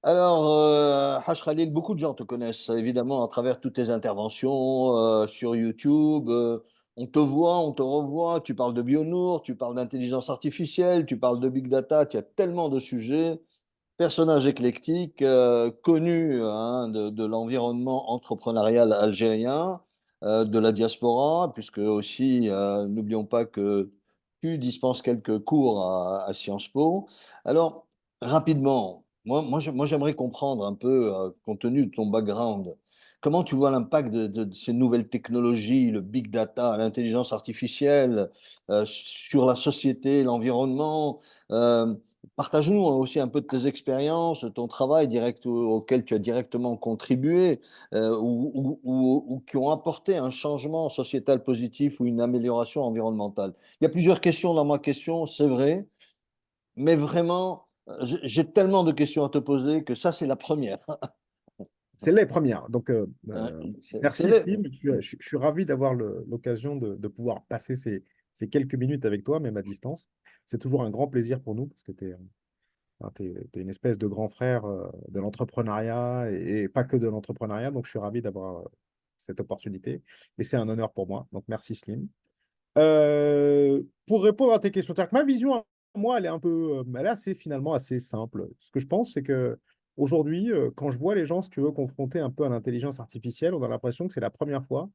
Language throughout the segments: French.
Alors, Haj Khalil, beaucoup de gens te connaissent, évidemment, à travers toutes tes interventions, sur YouTube, on te voit, on te revoit, tu parles de Bionour, tu parles d'intelligence artificielle, tu parles de big data, tu as tellement de sujets. Personnage éclectique, connu hein, de l'environnement entrepreneurial algérien, de la diaspora, puisque aussi, n'oublions pas que tu dispenses quelques cours à Sciences Po. Alors, rapidement, moi j'aimerais comprendre un peu, compte tenu de ton background, comment tu vois l'impact de ces nouvelles technologies, le big data, l'intelligence artificielle, sur la société, l'environnement. Partage-nous aussi un peu de tes expériences, de ton travail direct auquel tu as directement contribué, ou qui ont apporté un changement sociétal positif ou une amélioration environnementale. Il y a plusieurs questions dans ma question, c'est vrai, mais vraiment, j'ai tellement de questions à te poser que ça, c'est la première. C'est les premières. Donc, Hein, c'est merci le... Slim. Je suis ravi d'avoir l'occasion de pouvoir passer ces quelques minutes avec toi, même à distance. C'est toujours un grand plaisir pour nous parce que tu es une espèce de grand frère de l'entrepreneuriat et pas que de l'entrepreneuriat. Donc, je suis ravi d'avoir cette opportunité et c'est un honneur pour moi. Donc, merci Slim. Pour répondre à tes questions, c'est-à-dire que ma vision, moi, elle est un peu, elle est assez finalement assez simple. Ce que je pense, c'est que aujourd'hui, quand je vois les gens, si tu veux, confrontés un peu à l'intelligence artificielle, on a l'impression que c'est la première fois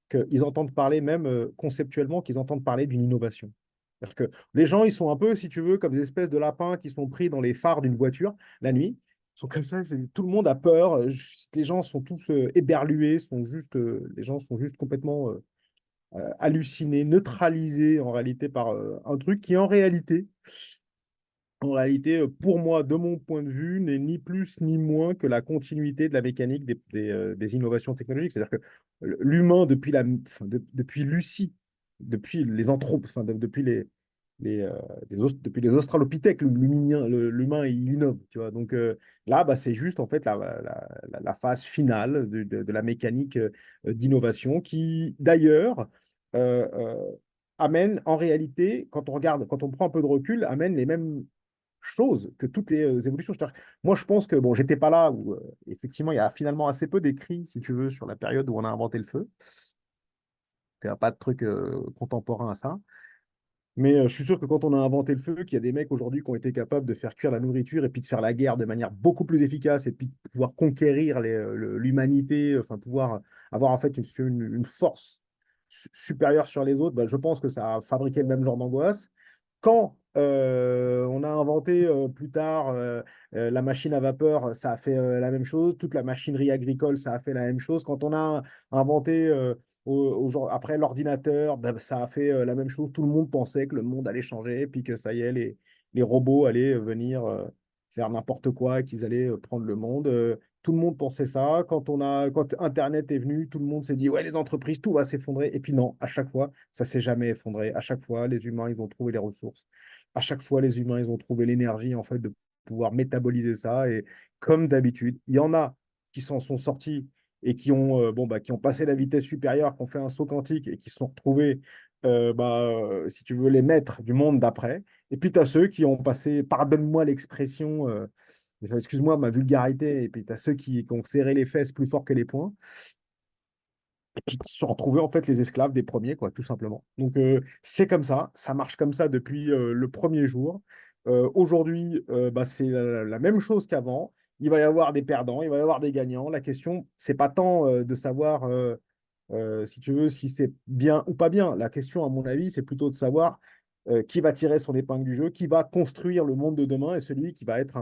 qu'ils entendent parler, même conceptuellement, qu'ils entendent parler d'une innovation. C'est-à-dire que les gens, ils sont un peu, si tu veux, comme des espèces de lapins qui sont pris dans les phares d'une voiture la nuit. Ils sont comme ça, tout le monde a peur. Les gens sont tous éberlués, les gens sont juste complètement halluciné, neutralisé en réalité par un truc qui en réalité, pour moi, de mon point de vue, n'est ni plus ni moins que la continuité de la mécanique des innovations technologiques. C'est-à-dire que l'humain, depuis Lucie, depuis les anthropes, depuis depuis les australopithèques, l'humain, il innove. Tu vois. Donc là, bah, c'est juste en fait la phase finale de la mécanique d'innovation qui, d'ailleurs, euh, euh, amène en réalité, quand on regarde, quand on prend un peu de recul, amène les mêmes choses que toutes les évolutions. Moi, je pense que, bon, j'étais pas là où, effectivement, il y a finalement assez peu d'écrits, si tu veux, sur la période où on a inventé le feu. Il n'y a pas de truc contemporain à ça. Mais je suis sûr que quand on a inventé le feu, qu'il y a des mecs aujourd'hui qui ont été capables de faire cuire la nourriture et puis de faire la guerre de manière beaucoup plus efficace et puis de pouvoir conquérir l'humanité, enfin pouvoir avoir en fait une force supérieure sur les autres, bah, je pense que ça a fabriqué le même genre d'angoisse. Quand on a inventé plus tard la machine à vapeur, ça a fait la même chose. Toute la machinerie agricole, ça a fait la même chose. Quand on a inventé après l'ordinateur, ben, ça a fait la même chose. Tout le monde pensait que le monde allait changer, puis que ça y est, les robots allaient venir faire n'importe quoi, qu'ils allaient prendre le monde. Tout le monde pensait ça. Quand Internet est venu, tout le monde s'est dit, ouais, les entreprises, tout va s'effondrer. Et puis non, à chaque fois, ça s'est jamais effondré. À chaque fois, les humains, ils ont trouvé les ressources. À chaque fois, les humains, ils ont trouvé l'énergie, en fait, de pouvoir métaboliser ça. Et comme d'habitude, il y en a qui s'en sont sortis et qui ont passé la vitesse supérieure, qui ont fait un saut quantique et qui se sont retrouvés, si tu veux, les maîtres du monde d'après. Et puis, tu as ceux qui ont passé, pardonne-moi l'expression, excuse-moi ma vulgarité, et puis tu as ceux qui ont serré les fesses plus fort que les poings, et puis qui se sont retrouvés en fait les esclaves des premiers, quoi, tout simplement. Donc, c'est comme ça marche comme ça depuis le premier jour. Aujourd'hui, c'est la même chose qu'avant. Il va y avoir des perdants, il va y avoir des gagnants. La question, c'est pas tant de savoir si tu veux, si c'est bien ou pas bien. La question, à mon avis, c'est plutôt de savoir qui va tirer son épingle du jeu, qui va construire le monde de demain et celui qui va être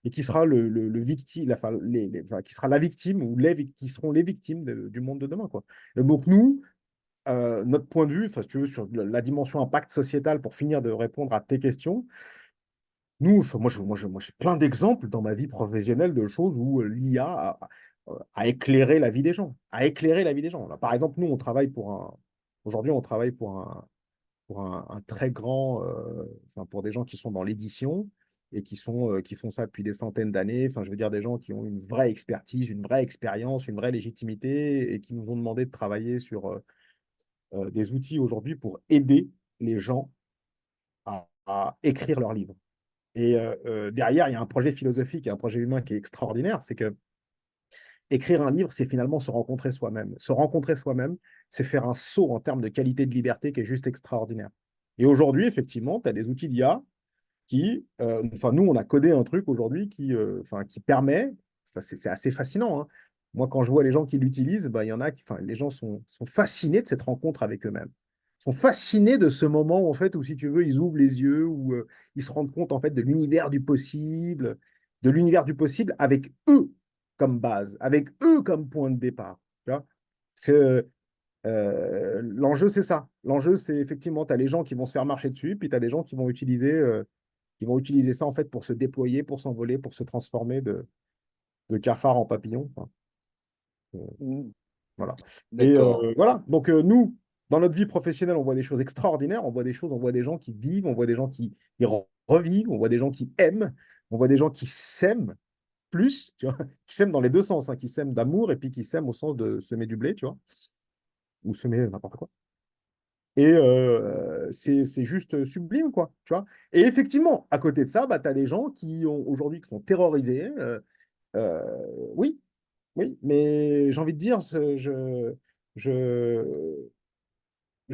et qui sera le victime, enfin, qui sera la victime ou qui seront les victimes du monde de demain, quoi. Et donc, nous, notre point de vue, enfin, si tu veux, sur la dimension impact sociétal, pour finir de répondre à tes questions, nous, enfin, moi, j'ai plein d'exemples dans ma vie professionnelle de choses où l'IA a éclairé la vie des gens, a éclairé la vie des gens. Là, par exemple, nous, aujourd'hui, on travaille pour un très grand, enfin, pour des gens qui sont dans l'édition et qui font ça depuis des centaines d'années. Enfin, je veux dire, des gens qui ont une vraie expertise, une vraie expérience, une vraie légitimité et qui nous ont demandé de travailler sur des outils aujourd'hui pour aider les gens à écrire leurs livres. Et derrière, il y a un projet philosophique et un projet humain qui est extraordinaire. C'est que écrire un livre, c'est finalement se rencontrer soi-même. Se rencontrer soi-même, c'est faire un saut en termes de qualité de liberté qui est juste extraordinaire. Et aujourd'hui, effectivement, tu as des outils d'IA qui, enfin, nous, on a codé un truc aujourd'hui qui permet, ça, c'est assez fascinant, hein. Moi, quand je vois les gens qui l'utilisent, bah, il y en a qui, enfin, les gens sont fascinés de cette rencontre avec eux-mêmes. Sont fascinés de ce moment, en fait, où, si tu veux, ils ouvrent les yeux, où ils se rendent compte, en fait, de l'univers du possible avec eux comme base, avec eux comme point de départ. Tu vois. L'enjeu, c'est ça. L'enjeu, c'est effectivement, tu as les gens qui vont se faire marcher dessus, puis tu as des gens qui vont utiliser ça en fait pour se déployer, pour s'envoler, pour se transformer de cafard en papillon. Enfin, euh, Mmh. voilà. Et D'accord. voilà. Donc nous, dans notre vie professionnelle, on voit des choses extraordinaires. On voit des gens qui vivent, on voit des gens qui revivent, on voit des gens qui aiment, on voit des gens qui s'aiment plus, tu vois, qui s'aiment dans les deux sens, hein, qui s'aiment d'amour et puis qui s'aiment au sens de semer du blé, tu vois, ou semer n'importe quoi. Et c'est juste sublime, quoi, tu vois. Et effectivement, à côté de ça, bah, tu as des gens qui ont aujourd'hui qui sont terrorisés. Euh, oui, oui, mais j'ai envie de dire, je, je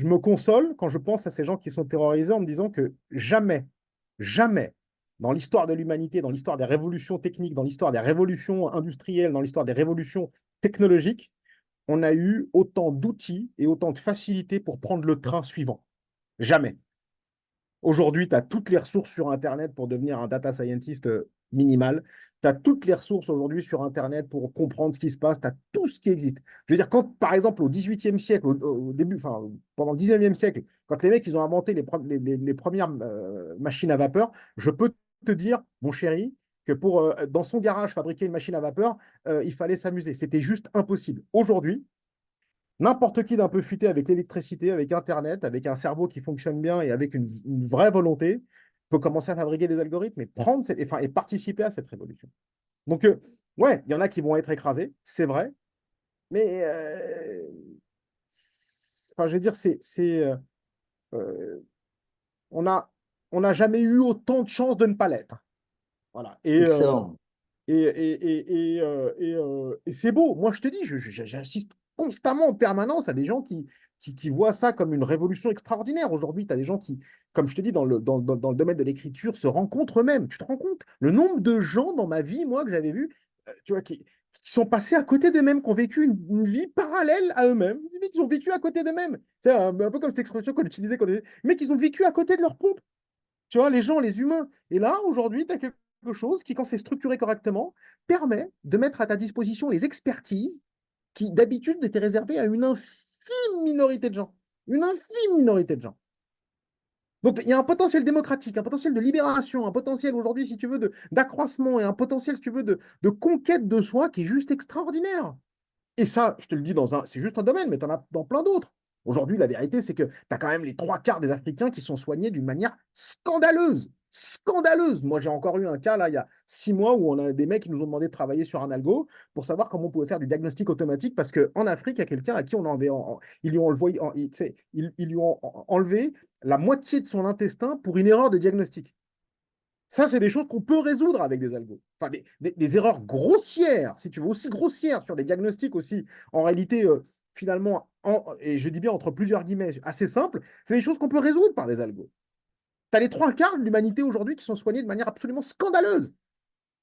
me console quand je pense à ces gens qui sont terrorisés en me disant que jamais, jamais, dans l'histoire de l'humanité, dans l'histoire des révolutions techniques, dans l'histoire des révolutions industrielles, dans l'histoire des révolutions technologiques, on a eu autant d'outils et autant de facilités pour prendre le train suivant. Jamais. Aujourd'hui, tu as toutes les ressources sur Internet pour devenir un data scientist minimal. Tu as toutes les ressources aujourd'hui sur Internet pour comprendre ce qui se passe. Tu as tout ce qui existe. Je veux dire, quand, par exemple, au XVIIIe siècle, au début, enfin, pendant le XIXe siècle, quand les mecs, ils ont inventé les premières machines à vapeur, je peux te dire, mon chéri, que pour, dans son garage, fabriquer une machine à vapeur, il fallait s'amuser. C'était juste impossible. Aujourd'hui, n'importe qui d'un peu futé avec l'électricité, avec Internet, avec un cerveau qui fonctionne bien et avec une vraie volonté, peut commencer à fabriquer des algorithmes et, enfin, et participer à cette révolution. Donc, ouais, il y en a qui vont être écrasés, c'est vrai, mais enfin, je veux dire, euh, on a, on n'a jamais eu autant de chances de ne pas l'être. Voilà. Excellent. Et c'est beau. Moi, je te dis, j'assiste constamment en permanence à des gens qui voient ça comme une révolution extraordinaire. Aujourd'hui, tu as des gens qui, comme je te dis, dans le domaine de l'écriture, se rencontrent eux-mêmes. Tu te rends compte? Le nombre de gens dans ma vie, moi, que j'avais vu, tu vois, qui sont passés à côté d'eux-mêmes, qui ont vécu une vie parallèle à eux-mêmes. Ils ont vécu à côté d'eux-mêmes. C'est un peu comme cette expression qu'on utilisait quand mais qu'ils ont vécu à côté de leur pompe. Tu vois, les gens, les humains. Et là, aujourd'hui, tu as quelque chose qui, quand c'est structuré correctement, permet de mettre à ta disposition les expertises qui, d'habitude, étaient réservées à une infime minorité de gens. Une infime minorité de gens. Donc, il y a un potentiel démocratique, un potentiel de libération, un potentiel aujourd'hui, si tu veux, d'accroissement et un potentiel, si tu veux, de conquête de soi qui est juste extraordinaire. Et ça, je te le dis, c'est juste un domaine, mais tu en as dans plein d'autres. Aujourd'hui, la vérité, c'est que tu as quand même les trois quarts des Africains qui sont soignés d'une manière scandaleuse. Scandaleuse. Moi, j'ai encore eu un cas, là, il y a 6 mois, où on a des mecs qui nous ont demandé de travailler sur un algo pour savoir comment on pouvait faire du diagnostic automatique, parce qu'en Afrique, il y a quelqu'un à qui on a enlevé, ils lui ont enlevé, ils lui ont enlevé la moitié de son intestin pour une erreur de diagnostic. Ça, c'est des choses qu'on peut résoudre avec des algos. Enfin, des erreurs grossières, si tu veux, aussi grossières sur des diagnostics aussi, en réalité, finalement, et je dis bien entre plusieurs guillemets, assez simples, c'est des choses qu'on peut résoudre par des algos. Tu as les trois quarts de l'humanité aujourd'hui qui sont soignés de manière absolument scandaleuse.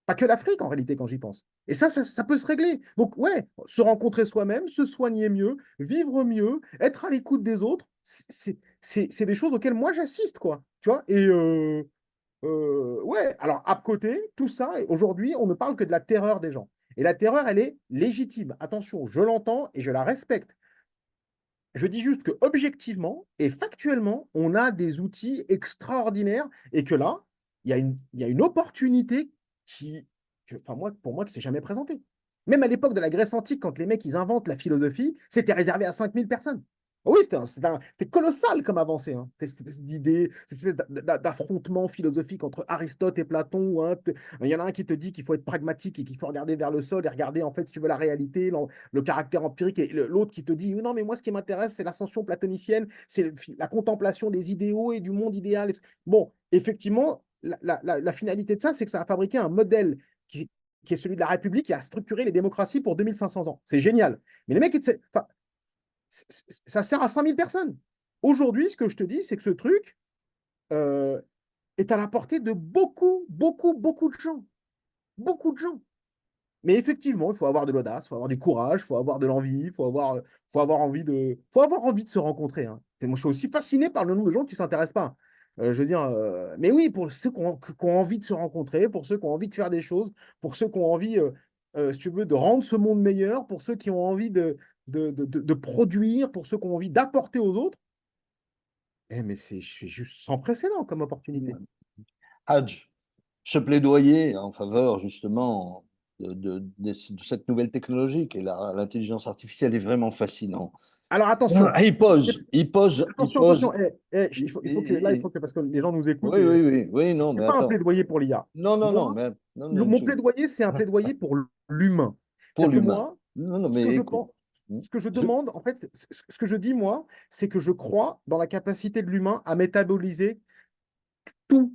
Pas que l'Afrique, en réalité, quand j'y pense. Et ça peut se régler. Donc, ouais, se rencontrer soi-même, se soigner mieux, vivre mieux, être à l'écoute des autres, c'est des choses auxquelles moi j'assiste, quoi. Tu vois. Et ouais, alors à côté, tout ça, aujourd'hui, on ne parle que de la terreur des gens. Et la terreur, elle est légitime. Attention, je l'entends et je la respecte. Je dis juste que objectivement et factuellement, on a des outils extraordinaires et que là, il y a une opportunité enfin moi, pour moi, qui ne s'est jamais présentée. Même à l'époque de la Grèce antique, quand les mecs ils inventent la philosophie, c'était réservé à 5000 personnes. Oui, c'était colossal comme avancée. Hein. Cette espèce d'idée, cette espèce d'affrontement philosophique entre Aristote et Platon. Hein. Il y en a un qui te dit qu'il faut être pragmatique et qu'il faut regarder vers le sol et regarder, en fait, si tu veux, la réalité, le caractère empirique. Et l'autre qui te dit, non, mais moi, ce qui m'intéresse, c'est l'ascension platonicienne, c'est la contemplation des idéaux et du monde idéal. Bon, effectivement, la finalité de ça, c'est que ça a fabriqué un modèle qui est celui de la République, qui a structuré les démocraties pour 2500 ans. C'est génial. Mais les mecs, enfin, ça sert à 5000 personnes. Aujourd'hui, ce que je te dis, c'est que ce truc euh, est à la portée de beaucoup, beaucoup, beaucoup de gens. Beaucoup de gens. Mais effectivement, il faut avoir de l'audace, il faut avoir du courage, il faut avoir de l'envie, faut avoir envie de se rencontrer. Hein. Et moi, je suis aussi fasciné par le nombre de gens qui ne s'intéressent pas. Je veux dire, mais oui, pour ceux qui ont envie de se rencontrer, pour ceux qui ont envie de faire des choses, pour ceux qui ont envie, si tu veux, de rendre ce monde meilleur, pour ceux qui ont envie de produire, pour ceux qui ont envie d'apporter aux autres, mais c'est juste sans précédent comme opportunité. Hadj, ce plaidoyer en faveur justement de cette nouvelle technologie qui est l'intelligence artificielle est vraiment fascinant. Alors attention, Il attention, pose, attention. Il faut que là, parce que les gens nous écoutent oui, et oui, oui, oui, non, mais c'est pas un attends. plaidoyer pour l'IA. Non, non, non, Moi, mais non, non, mon plaidoyer, c'est un plaidoyer pour l'humain. pour C'est-à-dire que l'humain. moi, Non, non, ce que mais je écoute. pense, ce que je demande, en fait, ce que je dis, moi, c'est que je crois dans la capacité de l'humain à métaboliser tout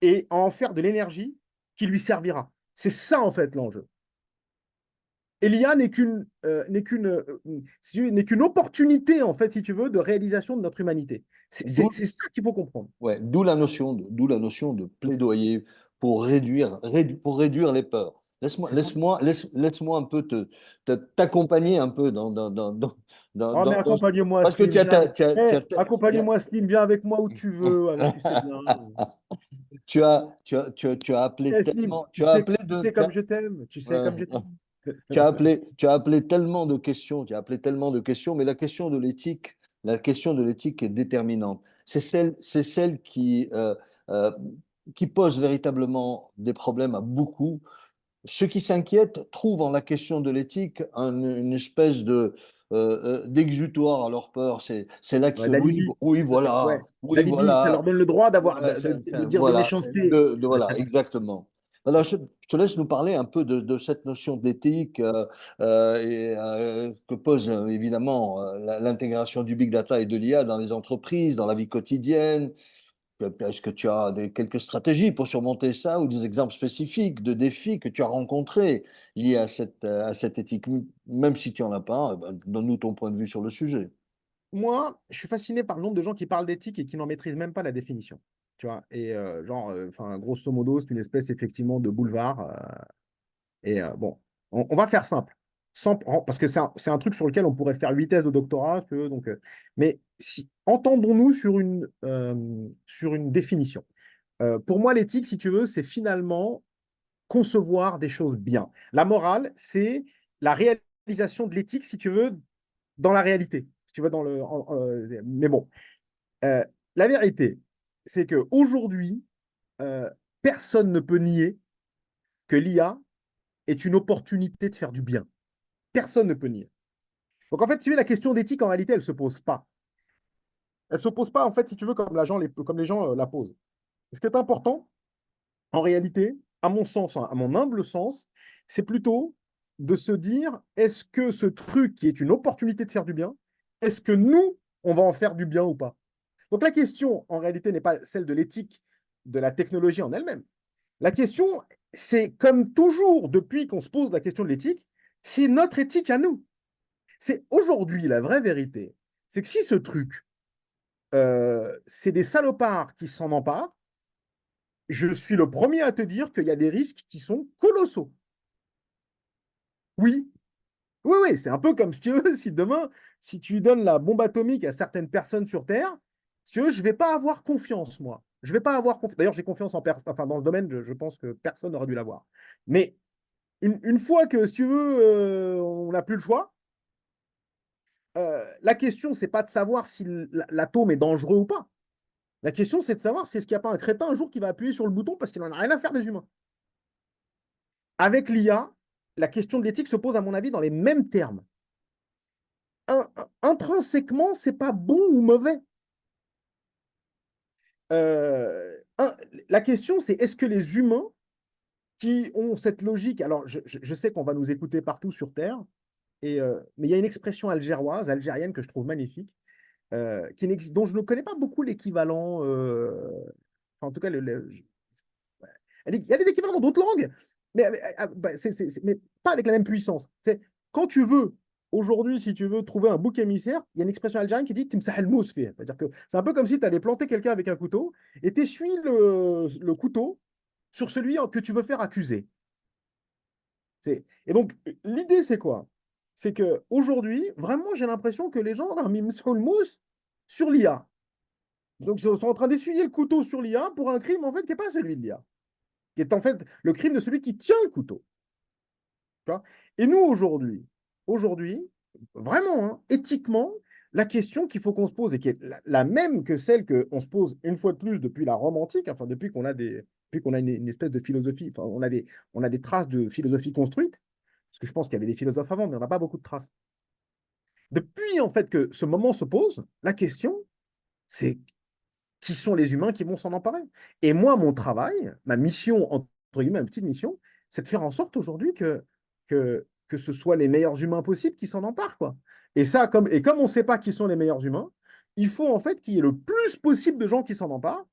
et à en faire de l'énergie qui lui servira. C'est ça, en fait, l'enjeu. Et l'IA n'est qu'une opportunité, en fait, si tu veux, de réalisation de notre humanité. D'où C'est ça qu'il faut comprendre. Ouais, d'où la notion de plaidoyer pour réduire les peurs. C'est ça. Laisse-moi un peu t'accompagner un peu Oh, mais accompagne-moi, parce que Slim, viens. tu as, Accompagne-moi, Slim, viens avec moi où tu veux, tu sais bien. tu as appelé Slim, tellement, tu as appelé tu sais comme je t'aime, tu sais ouais, comme je t'aime. tu as appelé tellement de questions, tu as appelé tellement de questions, mais la question de l'éthique est déterminante. C'est celle euh, qui pose véritablement des problèmes à beaucoup. Ceux qui s'inquiètent trouvent en la question de l'éthique une espèce d'exutoire à leur peur. C'est là Ouais, que oui, d'alibi. oui, Ouais, oui, d'alibi, ça leur voilà. donne le droit Ouais, de dire des voilà, méchancetés. voilà, exactement. Alors, je te laisse nous parler un peu de cette notion d'éthique que pose évidemment l'intégration du big data et de l'IA dans les entreprises, dans la vie quotidienne. Est-ce que tu as quelques stratégies pour surmonter ça ou des exemples spécifiques de défis que tu as rencontrés liés à cette éthique? Même si tu n'en as pas, ben, donne-nous ton point de vue sur le sujet. Moi, je suis fasciné par le nombre de gens qui parlent d'éthique et qui n'en maîtrisent même pas la définition. Tu vois, et genre, enfin, grosso modo, c'est une espèce effectivement de boulevard. Bon, on va faire simple. Parce que c'est un truc sur lequel on pourrait faire 8 thèses de doctorat, si tu veux, donc, mais si, entendons-nous sur une définition. Pour moi, l'éthique, si tu veux, c'est finalement concevoir des choses bien. La morale, c'est la réalisation de l'éthique, si tu veux, dans la réalité. Si tu veux, mais bon, euh, la vérité, c'est qu'aujourd'hui, euh, personne ne peut nier que l'IA est une opportunité de faire du bien. Personne ne peut nier. Donc en fait, si tu veux, la question d'éthique, en réalité, elle ne se pose pas. Elle ne se pose pas, en fait, si tu veux, comme les gens la posent. Ce qui est important, en réalité, à mon sens, hein, à mon humble sens, c'est plutôt de se dire, est-ce que ce truc qui est une opportunité de faire du bien, est-ce que nous, on va en faire du bien ou pas? Donc la question, en réalité, n'est pas celle de l'éthique de la technologie en elle-même. La question, c'est comme toujours, depuis qu'on se pose la question de l'éthique, c'est notre éthique à nous. C'est aujourd'hui la vraie vérité. C'est que si ce truc, c'est des salopards qui s'en emparent, je suis le premier à te dire qu'il y a des risques qui sont colossaux. Oui, oui, oui, c'est un peu comme si tu veux, si demain, si tu donnes la bombe atomique à certaines personnes sur Terre, si tu veux, je ne vais pas avoir confiance, moi. Je vais pas avoir confiance. D'ailleurs, j'ai confiance enfin, dans ce domaine, je pense que personne n'aurait dû l'avoir. Mais une fois que, si tu veux, on n'a plus le choix, la question, c'est pas de savoir si l'atome est dangereux ou pas. La question, c'est de savoir si est-ce qu'il n'y a pas un crétin un jour qui va appuyer sur le bouton parce qu'il n'en a rien à faire des humains. Avec l'IA, la question de l'éthique se pose, à mon avis, dans les mêmes termes. Intrinsèquement, c'est pas bon ou mauvais. Euh, un, la question, c'est est-ce que les humains qui ont cette logique, alors je sais qu'on va nous écouter partout sur Terre, mais il y a une expression algérienne que je trouve magnifique, dont je ne connais pas beaucoup l'équivalent, enfin, en tout cas, Elle dit, il y a des équivalents dans d'autres langues, mais, mais pas avec la même puissance. Quand tu veux, aujourd'hui, si tu veux trouver un bouc émissaire, il y a une expression algérienne qui dit timsah el mous fi. C'est-à-dire que c'est un peu comme si tu allais planter quelqu'un avec un couteau et tu essuies le couteau sur celui que tu veux faire accuser. Et donc, l'idée, c'est quoi? C'est qu'aujourd'hui, vraiment, j'ai l'impression que les gens ont mis le mousse sur l'IA. Donc, ils sont en train d'essuyer le couteau sur l'IA pour un crime, en fait, qui n'est pas celui de l'IA. Qui est en fait le crime de celui qui tient le couteau. Tu vois. Et nous, aujourd'hui, vraiment, hein, éthiquement, la question qu'il faut qu'on se pose, et qui est la même que celle qu'on se pose une fois de plus depuis la Rome antique, enfin, depuis qu'on a une espèce de philosophie, enfin, on a des traces de philosophie construite, parce que je pense qu'il y avait des philosophes avant, mais on n'a pas beaucoup de traces. Depuis, en fait, que ce moment se pose, la question, c'est qui sont les humains qui vont s'en emparer. Et moi, mon travail, ma mission, entre guillemets, ma petite mission, c'est de faire en sorte aujourd'hui que ce soit les meilleurs humains possibles qui s'en emparent, quoi. Et comme on ne sait pas qui sont les meilleurs humains, il faut en fait qu'il y ait le plus possible de gens qui s'en emparent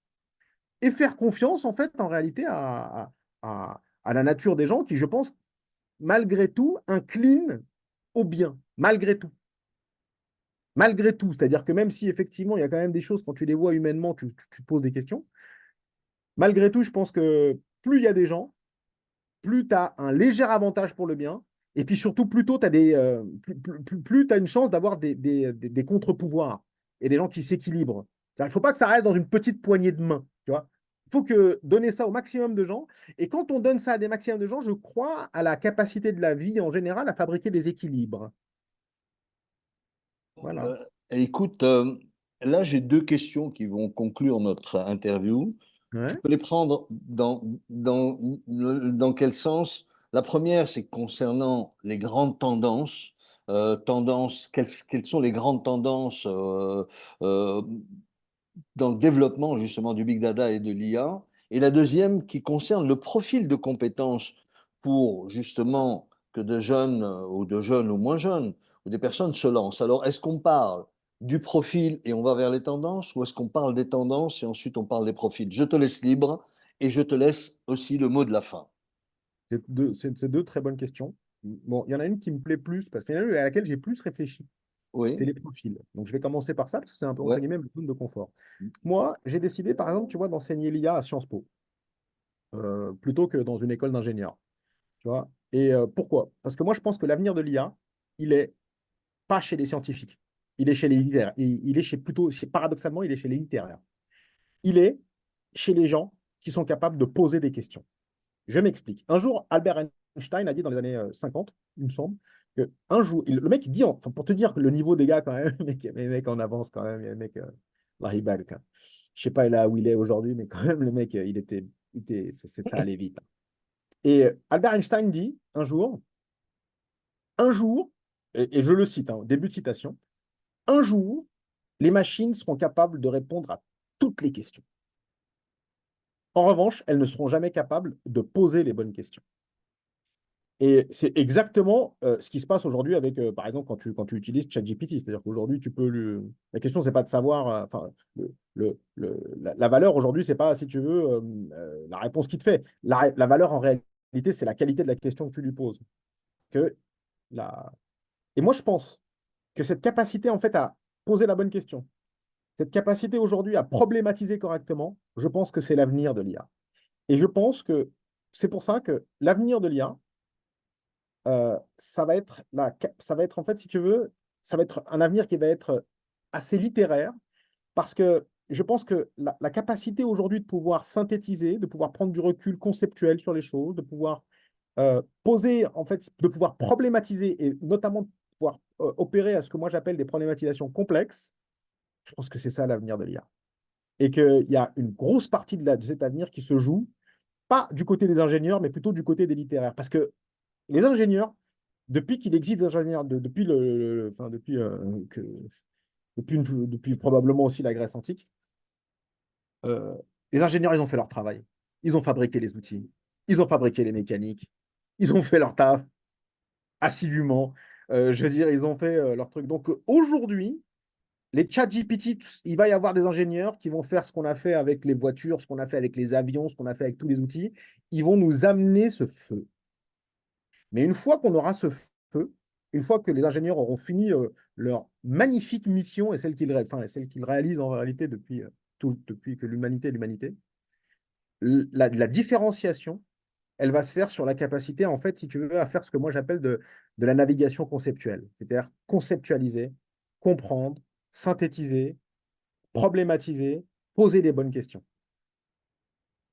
et faire confiance, en fait, en réalité, à la nature des gens qui, je pense, malgré tout, inclinent au bien, malgré tout. Malgré tout, c'est-à-dire que même si effectivement il y a quand même des choses, quand tu les vois humainement, tu te poses des questions, malgré tout, je pense que plus il y a des gens, plus tu as un léger avantage pour le bien, et puis surtout, plus tôt tu as plus tu as une chance d'avoir des contre-pouvoirs et des gens qui s'équilibrent. Il ne faut pas que ça reste dans une petite poignée de main, tu vois. Il faut que donner ça au maximum de gens. Et quand on donne ça à des maximums de gens, je crois à la capacité de la vie en général à fabriquer des équilibres. Voilà. Euh, Écoute, là, j'ai deux questions qui vont conclure notre interview. Tu Ouais. peux les prendre dans quel sens? La première, c'est concernant les grandes tendances. Quelles sont les grandes tendances euh, dans le développement justement du big data et de l'IA. Et la deuxième qui concerne le profil de compétences pour justement que de jeunes ou moins jeunes ou des personnes se lancent. Alors, est-ce qu'on parle du profil et on va vers les tendances ou est-ce qu'on parle des tendances et ensuite on parle des profils? Je te laisse libre et je te laisse aussi le mot de la fin. C'est deux très bonnes questions. Bon, il y en a une qui me plaît plus, parce qu'il y en a une à laquelle j'ai plus réfléchi. C'est Oui, les profils. Donc, je vais commencer par ça, parce que c'est un peu, entre ouais. guillemets, ma zone de confort. Moi, j'ai décidé, par exemple, tu vois, d'enseigner l'IA à Sciences Po, plutôt que dans une école d'ingénieur. Tu vois. Et pourquoi? Parce que moi, je pense que l'avenir de l'IA, il est pas chez les scientifiques. Il est chez les littéraires. Il est paradoxalement, il est chez les littéraires. Il est chez les gens qui sont capables de poser des questions. Je m'explique. Un jour, Albert Einstein a dit dans les années 50, il me semble, que un jour, le mec, il dit, enfin, pour te dire que le niveau des gars, quand même, les mecs en avance, quand même, les mecs, là, il balle, quoi. Je sais pas là où il est aujourd'hui, mais quand même, le mec, ça allait vite. Et Albert Einstein dit un jour, et je le cite, hein, début de citation, un jour, les machines seront capables de répondre à toutes les questions. En revanche, elles ne seront jamais capables de poser les bonnes questions. Et c'est exactement ce qui se passe aujourd'hui avec, par exemple, quand tu utilises ChatGPT. C'est-à-dire qu'aujourd'hui, la question, c'est pas de savoir, enfin, la valeur aujourd'hui, c'est pas, si tu veux, la réponse qu'il te fait. La valeur, en réalité, c'est la qualité de la question que tu lui poses. Que la... Et moi, je pense que cette capacité, en fait, à poser la bonne question, cette capacité aujourd'hui à problématiser correctement, je pense que c'est l'avenir de l'IA. Et je pense que c'est pour ça que l'avenir de l'IA, ça va être en fait, si tu veux, ça va être un avenir qui va être assez littéraire parce que je pense que la capacité aujourd'hui de pouvoir synthétiser, de pouvoir prendre du recul conceptuel sur les choses, de pouvoir poser, en fait, de pouvoir problématiser et notamment de pouvoir opérer à ce que moi j'appelle des problématisations complexes, je pense que c'est ça l'avenir de l'IA. Et qu'il y a une grosse partie de cet avenir qui se joue, pas du côté des ingénieurs, mais plutôt du côté des littéraires. Parce que les ingénieurs, depuis qu'il existe des ingénieurs, enfin, depuis probablement aussi la Grèce antique, euh, les ingénieurs, ils ont fait leur travail. Ils ont fabriqué les outils, ils ont fabriqué les mécaniques, ils ont fait leur taf assidûment. Je veux dire, ils ont fait leur truc. Donc aujourd'hui, les chat GPT, il va y avoir des ingénieurs qui vont faire ce qu'on a fait avec les voitures, ce qu'on a fait avec les avions, ce qu'on a fait avec tous les outils. Ils vont nous amener ce feu. Mais une fois qu'on aura ce feu, une fois que les ingénieurs auront fini leur magnifique mission et celle qu'ils réalisent en réalité depuis que l'humanité est l'humanité, la différenciation, elle va se faire sur la capacité, en fait, si tu veux, à faire ce que moi j'appelle de la navigation conceptuelle. C'est-à-dire conceptualiser, comprendre, synthétiser, problématiser, poser des bonnes questions.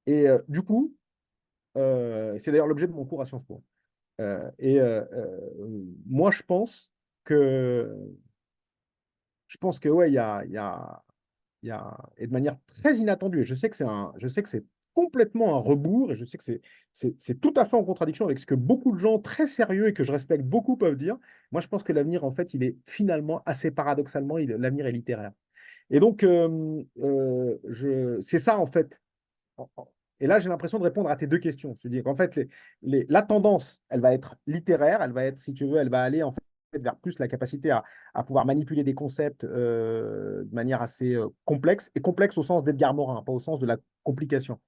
Et du coup, c'est d'ailleurs l'objet de mon cours à Sciences Po. Moi, que, je pense que ouais, et de manière très inattendue, et je sais que c'est complètement un rebours, et je sais que c'est tout à fait en contradiction avec ce que beaucoup de gens très sérieux et que je respecte beaucoup peuvent dire. Moi, je pense que l'avenir, en fait, il est finalement assez paradoxalement, l'avenir est littéraire. Et donc, c'est ça, en fait. Et là, j'ai l'impression de répondre à tes deux questions. C'est-à-dire qu'en fait, la tendance, elle va être littéraire, elle va être, si tu veux, elle va aller en fait vers plus la capacité à pouvoir manipuler des concepts de manière assez complexe, et complexe au sens d'Edgar Morin, pas au sens de la complication,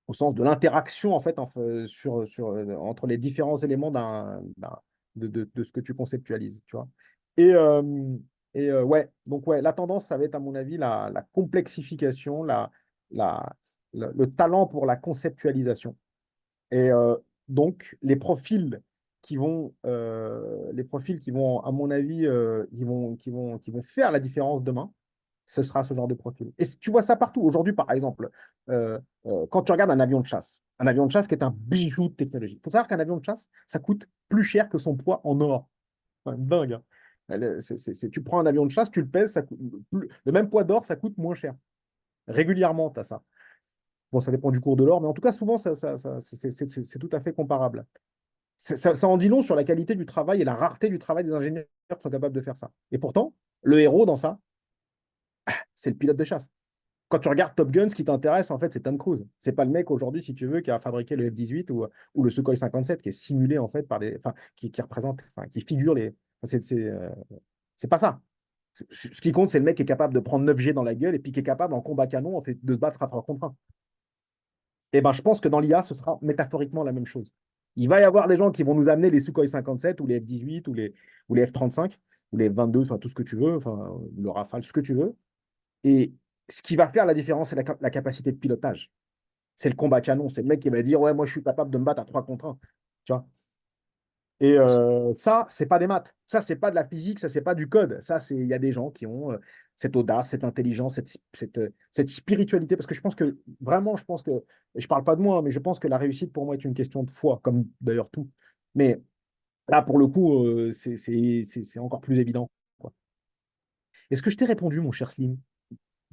au sens de l'interaction en fait entre les différents éléments de ce que tu conceptualises, tu vois. Et, euh, ouais, donc ouais, la tendance, ça va être à mon avis la complexification, la, le talent pour la conceptualisation. Et donc les profils qui vont, à mon avis, qui vont faire la différence demain, ce sera ce genre de profil. Et tu vois ça partout. Aujourd'hui, par exemple, quand tu regardes un avion de chasse qui est un bijou de technologie. Il faut savoir qu'un avion de chasse, ça coûte plus cher que son poids en or. C'est dingue. Hein. Tu prends un avion de chasse, tu le pèses, le même poids d'or, ça coûte moins cher. Régulièrement, tu as ça. Bon, ça dépend du cours de l'or, mais en tout cas, souvent, c'est tout à fait comparable. Ça en dit long sur la qualité du travail et la rareté du travail des ingénieurs qui sont capables de faire ça. Et pourtant, le héros dans ça, c'est le pilote de chasse. Quand tu regardes Top Gun, ce qui t'intéresse, en fait, c'est Tom Cruise. C'est pas le mec aujourd'hui, si tu veux, qui a fabriqué le F-18 ou le Sukhoi 57, qui est simulé, en fait, enfin, qui représente, enfin, qui figure les. C'est pas ça. Ce qui compte, c'est le mec qui est capable de prendre 9G dans la gueule et puis qui est capable, en combat canon, en fait, de se battre à 3 contre 1. Et ben, je pense que dans l'IA, ce sera métaphoriquement la même chose. Il va y avoir des gens qui vont nous amener les Sukhoi 57 ou les F-18 ou les F-35 ou les F-22, enfin tout ce que tu veux, enfin le Rafale, ce que tu veux. Et ce qui va faire la différence, c'est la capacité de pilotage. C'est le combat canon. C'est le mec qui va dire, ouais, moi je suis capable de me battre à 3 contre 1. Tu vois. Et ça, c'est pas des maths. Ça, c'est pas de la physique, ça, c'est pas du code. Ça, il y a des gens qui ont cette audace, cette intelligence, cette spiritualité. Parce que je pense que, vraiment, et je parle pas de moi, mais je pense que la réussite pour moi est une question de foi, comme d'ailleurs tout. Mais là, pour le coup, c'est encore plus évident, quoi. Est-ce que je t'ai répondu, mon cher Slim?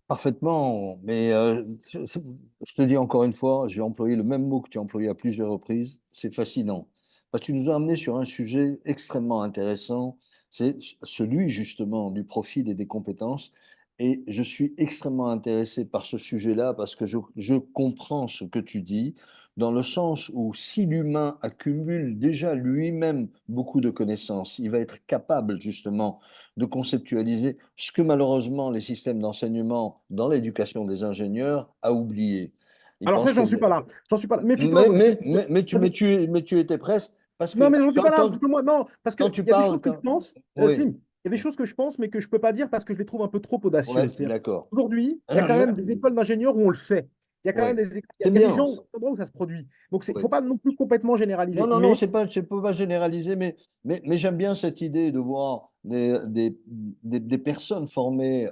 Parfaitement, mais je te dis encore une fois, j'ai employé le même mot que tu as employé à plusieurs reprises, c'est fascinant. Parce que tu nous as amené sur un sujet extrêmement intéressant, c'est celui justement du profil et des compétences. Et je suis extrêmement intéressé par ce sujet-là parce que je comprends ce que tu dis, dans le sens où si l'humain accumule déjà lui-même beaucoup de connaissances, il va être capable justement de conceptualiser ce que malheureusement les systèmes d'enseignement dans l'éducation des ingénieurs a oublié. Ils Alors ça, pensent que... j'en suis pas là. J'en suis pas là. Méfie-toi. tu étais presque, parce Non, que mais j'en suis pas là, parce que moi, non, parce quand qu'il tu y a des choses parles... que je pense, Oui, Slim, il y a des choses que je pense, mais que je peux pas dire parce que je les trouve un peu trop ouais, audacieuses. C'est-à-dire, d'accord. aujourd'hui, il y a quand même des écoles d'ingénieurs où on le fait. Il y a quand même Oui, il c'est y a des bien. gens où ça se produit. Donc, il faut Oui. pas non plus complètement Non, généraliser. non, non, Mais c'est pas, je ne peux pas généraliser, mais j'aime bien cette idée de voir des personnes formées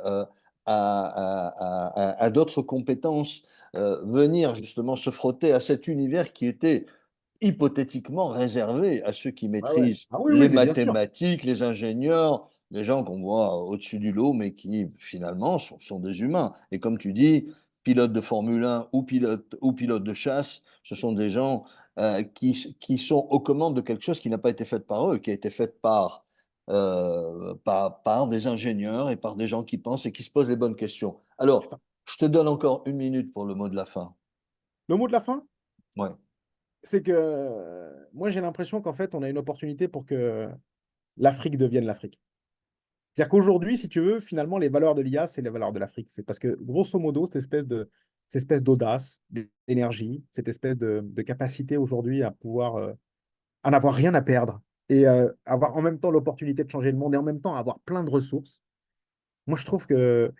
à d'autres compétences venir justement se frotter à cet univers qui était hypothétiquement réservé à ceux qui ah ouais. maîtrisent Ah oui, les oui, mais bien sûr. mathématiques, les ingénieurs, les gens qu'on voit au-dessus du lot, mais qui finalement sont des humains. Et comme tu dis, pilote de Formule 1 ou pilote de chasse, ce sont des gens qui sont aux commandes de quelque chose qui n'a pas été fait par eux, qui a été fait par des ingénieurs et par des gens qui pensent et qui se posent les bonnes questions. C'est Alors, ça. je te donne encore 1 minute pour le mot de la fin. Le mot de la fin, Ouais. c'est que moi, j'ai l'impression qu'en fait, on a une opportunité pour que l'Afrique devienne l'Afrique. C'est-à-dire qu'aujourd'hui, si tu veux, finalement, les valeurs de l'IA, c'est les valeurs de l'Afrique. C'est parce que, grosso modo, cette espèce d'audace, d'énergie, cette espèce de capacité aujourd'hui à pouvoir à n'avoir rien à perdre et avoir en même temps l'opportunité de changer le monde et en même temps avoir plein de ressources. Moi, je trouve que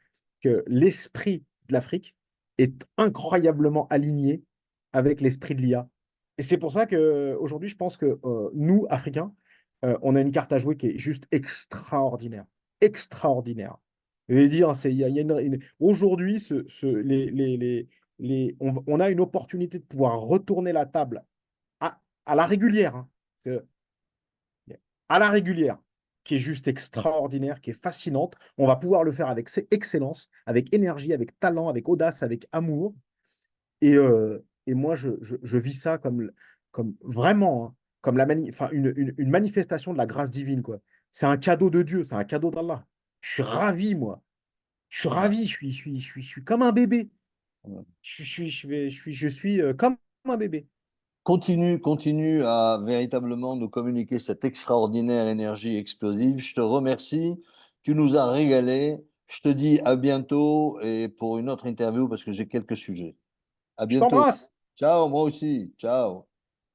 l'esprit de l'Afrique est incroyablement aligné avec l'esprit de l'IA. Et c'est pour ça qu'aujourd'hui, je pense que nous, Africains, on a une carte à jouer qui est juste extraordinaire. Extraordinaire. Je vais dire, il y a aujourd'hui, on a une opportunité de pouvoir retourner la table à la régulière, hein, à la régulière, qui est juste extraordinaire, qui est fascinante. On va pouvoir le faire avec excellence, avec énergie, avec talent, avec audace, avec amour. Et moi, je vis ça comme vraiment, hein, comme enfin, une manifestation de la grâce divine, quoi. C'est un cadeau de Dieu, c'est un cadeau d'Allah. Je suis ravi, moi. Je suis ravi, je suis comme un bébé. Je suis comme un bébé. Continue, continue à véritablement nous communiquer cette extraordinaire énergie explosive. Je te remercie. Tu nous as régalé. Je te dis à bientôt et pour une autre interview parce que j'ai quelques sujets. À Je bientôt. t'embrasse. Ciao, moi aussi. Ciao.